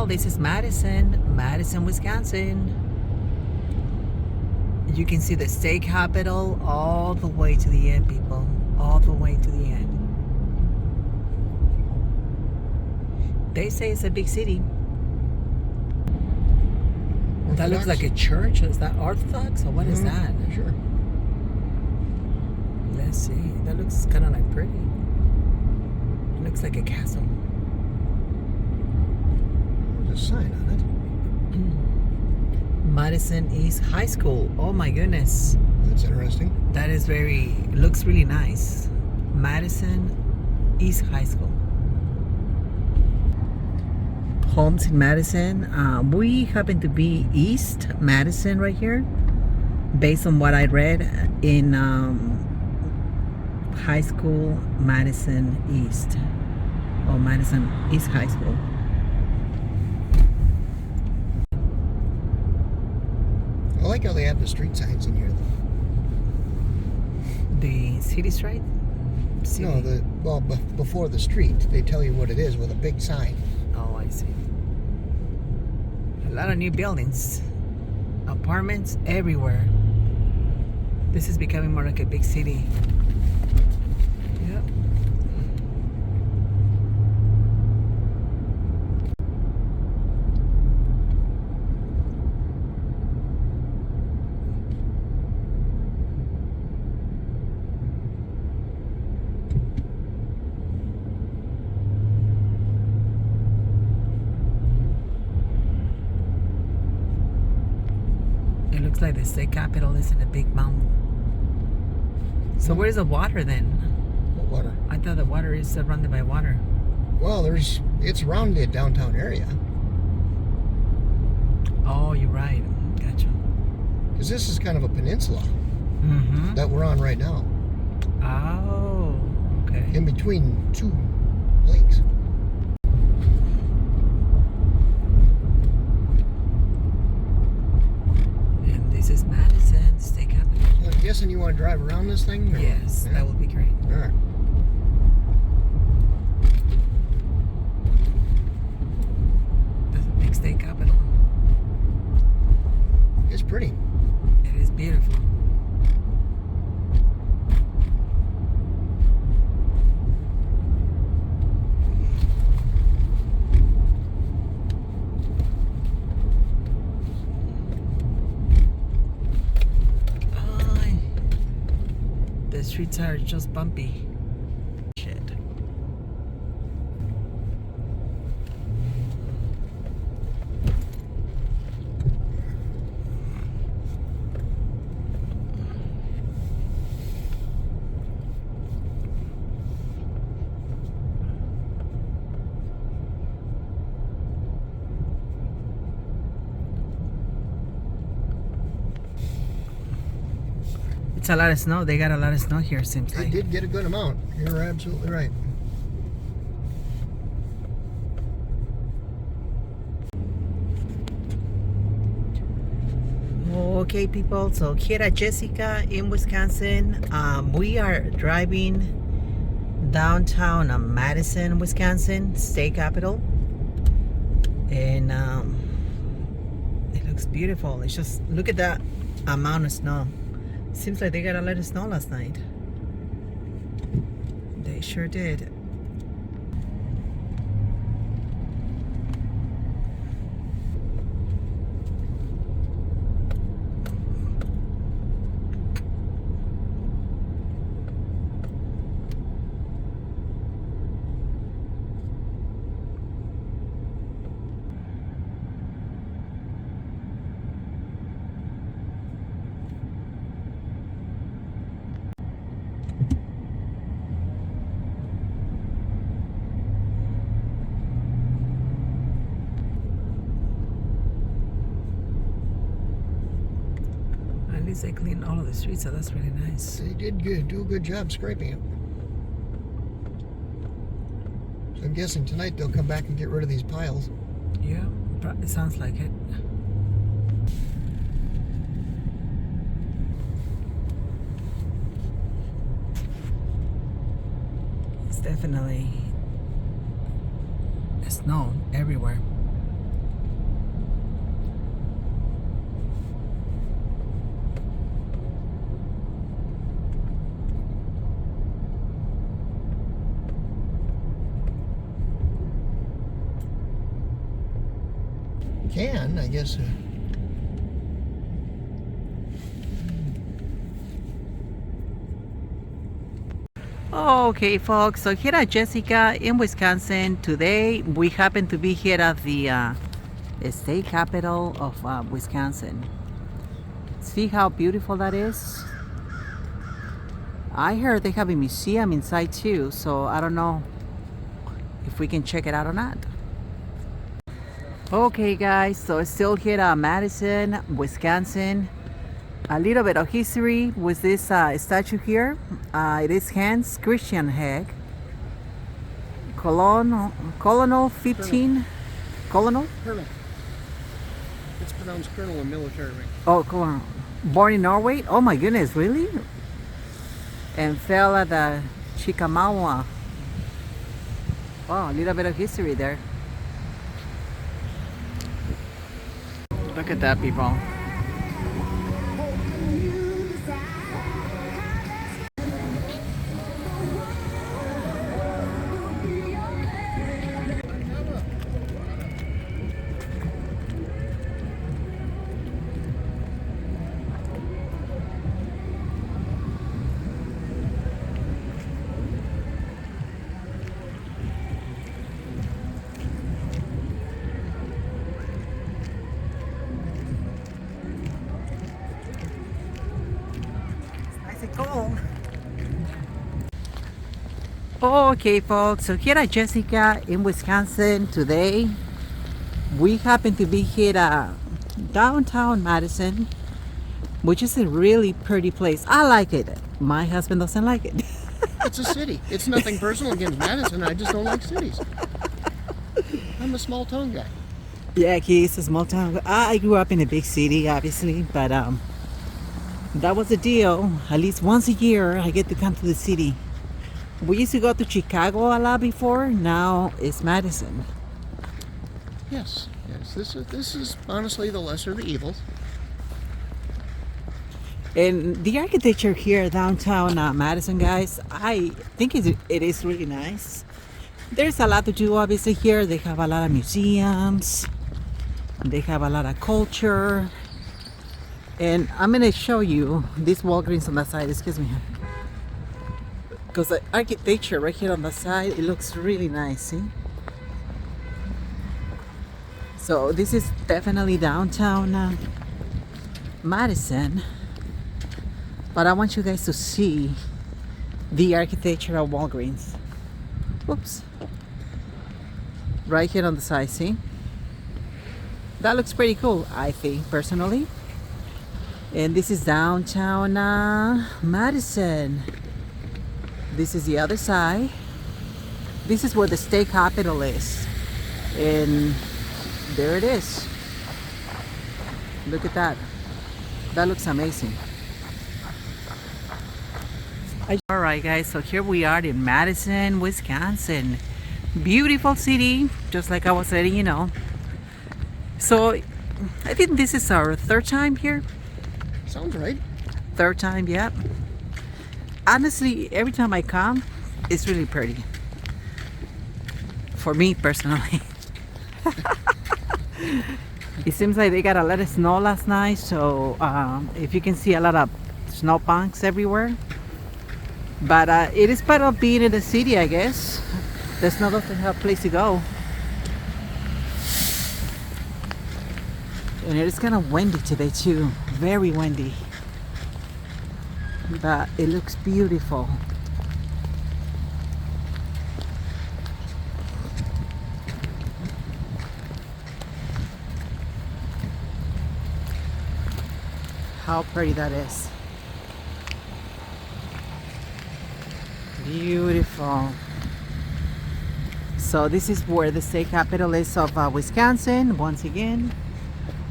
people, this is Madison, Wisconsin. You can see the state capitol all the way to the end, people. All the way to the end. They say it's a big city. Orthodox? That looks like a church. Is that Orthodox or what is that? Sure. Let's see. That looks kind of like pretty. It looks like a castle. There's a sign on it. Madison East High School. Oh my goodness. That's interesting. That is looks really nice. Madison East High School. Homes in Madison. We happen to be East Madison right here, based on what I read in high school, Madison East, or Madison East High School. I like how they have the street signs in here, though. The city street? No, before the street, they tell you what it is with a big sign. Oh, I see. A lot of new buildings, apartments everywhere. This is becoming more like a big city. Yep. It looks like the state capitol is in a big mountain. So where's the water then? What water? I thought the water is surrounded by water. Well, it's around the downtown area. Oh, you're right. Gotcha. Because this is kind of a peninsula Mm-hmm. that we're on right now. Oh, okay. In between two lakes. And this is Madison State Capitol. So I'm guessing you want to drive around this thing? Or? Yes, Yeah. that would be great. All right. That's a big state capitol. It's pretty. It is beautiful. The streets are just bumpy. Shit. It's a lot of snow. They got a lot of snow here, seems They like. did get a good amount. You're absolutely right. Okay, people. So here at Jessica in Wisconsin, we are driving downtown Madison, Wisconsin, state capital, and it looks beautiful. It's just look at that amount of snow. Seems like they got a lot of snow last night. They sure did. At least they cleaned all of the streets, so that's really nice. They did do a good job scraping it. So I'm guessing tonight they'll come back and get rid of these piles. Yeah, it sounds like it. It's definitely snow everywhere. can, I guess. Okay, folks, so here at Jessica in Wisconsin. Today we happen to be here at the state capital of Wisconsin. See how beautiful that is? I heard they have a museum inside too, so I don't know if we can check it out or not. Okay guys, so it's still here at Madison, Wisconsin. A little bit of history with this statue here. It is Hans Christian Heg, Colonel 15, Colonel? Colonel. It's pronounced colonel in military rank. Oh, Colonel. Born in Norway? Oh my goodness, really? And fell at the Chickamauga. Wow, a little bit of history there. Look at that, people. Okay folks, so here at Jessica in Wisconsin today, we happen to be here at downtown Madison, which is a really pretty place. I like it. My husband doesn't like it. It's a city. It's nothing personal against Madison. I just don't like cities. I'm a small town guy. Yeah, he's a small town. I grew up in a big city, obviously, but that was the deal. At least once a year, I get to come to the city. We used to go to Chicago a lot before. Now it's Madison. Yes. This is honestly the lesser of the evils. And the architecture here downtown Madison, guys, I think it is really nice. There's a lot to do, obviously, here. They have a lot of museums. They have a lot of culture. And I'm going to show you this Walgreens on the side. Excuse me. Because the architecture right here on the side, it looks really nice, see? So this is definitely downtown Madison. But I want you guys to see the architecture of Walgreens. Whoops. Right here on the side, see? That looks pretty cool, I think, personally. And this is downtown Madison. This is the other side. This is where the state capitol is. And there it is. Look at that. That looks amazing. Alright guys, so here we are in Madison, Wisconsin. Beautiful city, just like I was letting you know. So, I think this is our third time here. Sounds right. Third time, yeah. Honestly, every time I come, it's really pretty. For me personally. It seems like they got a lot of snow last night, so if you can see a lot of snow punks everywhere. But it is part of being in the city, I guess. The snow doesn't have a place to go. And it is kind of windy today too. Very windy. But it looks beautiful. How pretty that is. Beautiful. So this is where the state capital is of Wisconsin. Once again,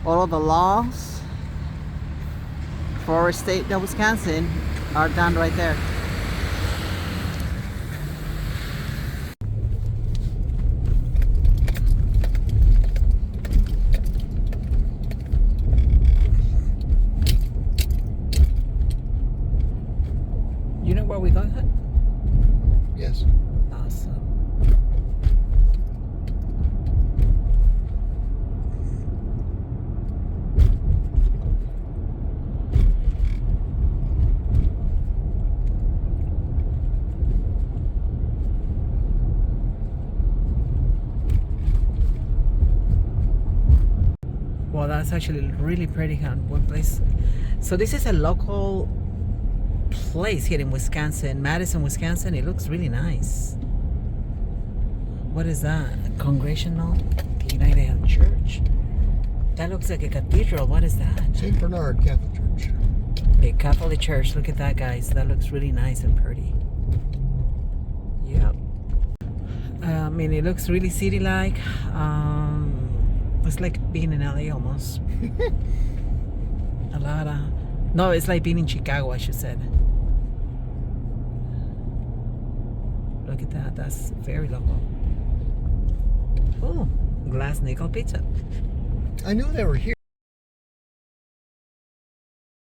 all of the laws for our state of Wisconsin are done right there. You know where we're going, hon? Yes. Awesome. that's actually really pretty one place. So this is a local place here in Wisconsin, Madison, Wisconsin. It looks really nice. What is that? A Congregational United Church. That looks like a cathedral. What is that? St. Bernard Catholic Church. A Catholic church. Look at that, guys. That looks really nice and pretty. Yep. I mean, it looks really city-like. It's like being in LA almost. No, it's like being in Chicago, I should say. Look at that. That's very local. Oh, glass nickel pizza. I knew they were here.